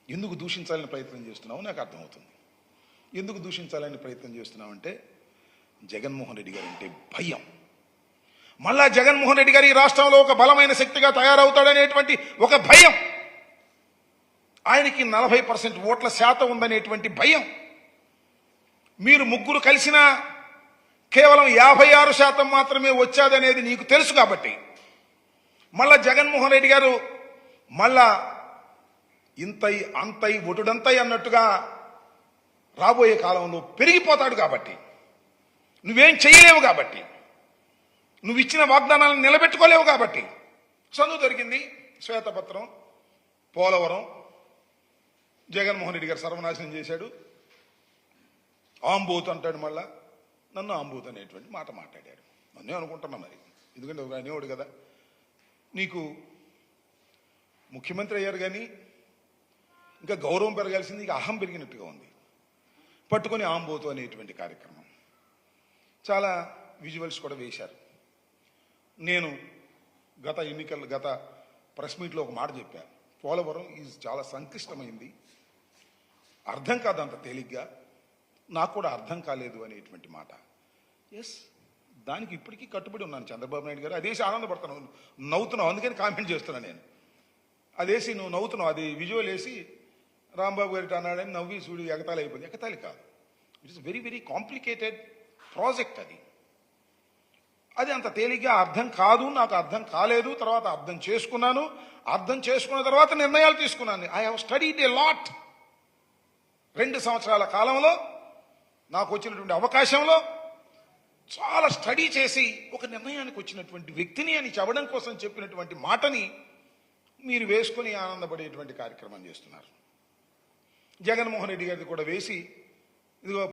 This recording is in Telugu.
ఎందుకు దూషించాలని ప్రయత్నం చేస్తున్నావు నాకు అర్థమవుతుంది. ఎందుకు దూషించాలని ప్రయత్నం చేస్తున్నావంటే జగన్మోహన్ రెడ్డి గారు అంటే భయం. మళ్ళా జగన్మోహన్ రెడ్డి గారు ఈ రాష్ట్రంలో ఒక బలమైన శక్తిగా తయారవుతాడనేటువంటి ఒక భయం, ఆయనకి 40% ఓట్ల శాతం ఉందనేటువంటి భయం. మీరు ముగ్గురు కలిసినా కేవలం 56% మాత్రమే వచ్చాదనేది నీకు తెలుసు కాబట్టి మళ్ళా జగన్మోహన్ రెడ్డి గారు మళ్ళా ఇంతై అంతై ఒటుడంతై అన్నట్టుగా రాబోయే కాలంలో పెరిగిపోతాడు. కాబట్టి నువ్వేం చేయలేవు, కాబట్టి నువ్వు ఇచ్చిన వాగ్దానాలను నిలబెట్టుకోలేవు. కాబట్టి చదువు దొరికింది, శ్వేతపత్రం, పోలవరం, జగన్మోహన్ రెడ్డి గారు సర్వనాశనం చేశాడు. ఆంబోత్ అంటాడు, మళ్ళా నన్ను ఆంబోత్ అనేటువంటి మాట మాట్లాడాడు. నన్నే అనుకుంటున్నా మరి, ఎందుకంటే ఒక అనేవాడు కదా. నీకు ముఖ్యమంత్రి అయ్యారు కానీ ఇంకా గౌరవం పెరగాల్సింది, ఇక అహం పెరిగినట్టుగా ఉంది. పట్టుకొని ఆంబోతు అనేటువంటి కార్యక్రమం చాలా విజువల్స్ కూడా వేశారు. నేను గత ప్రెస్ మీట్లో ఒక మాట చెప్పాను, పోలవరం ఈజ్ చాలా సంక్లిష్టమైంది, అర్థం కాదు అంత తేలిగ్గా, నాకు కూడా అర్థం కాలేదు అనేటువంటి మాట. ఎస్, దానికి ఇప్పటికీ కట్టుబడి ఉన్నాను. చంద్రబాబు నాయుడు గారు అదేసి ఆనందపడుతున్నావు, నవ్వుతున్నావు, అందుకని కామెంట్ చేస్తున్నాను నేను. అదేసి నువ్వు నవ్వుతున్నావు, అది విజువల్ వేసి రాంబాబు గారి అన్నాడని నవ్వి చూడు ఎగతాళి అయిపోయింది. ఎగతాళి కాదు, it is very very complicated project. అది అంత తేలిగ్గా అర్థం కాదు, నాకు అర్థం కాలేదు. తర్వాత అర్థం చేసుకున్నాను, అర్థం చేసుకున్న తర్వాత నిర్ణయాలు తీసుకున్నాను. I have studied a lot. 2 సంవత్సరాల కాలంలో నాకు వచ్చినటువంటి అవకాశంలో చాలా స్టడీ చేసి ఒక నిర్ణయానికి వచ్చినటువంటి వ్యక్తిని అని చెప్పడం కోసం చెప్పినటువంటి మాటని మీరు వేసుకొని ఆనందపడేటువంటి కార్యక్రమం చేస్తున్నారు. జగన్మోహన్ రెడ్డి గారిది కూడా వేసి ఇదిగో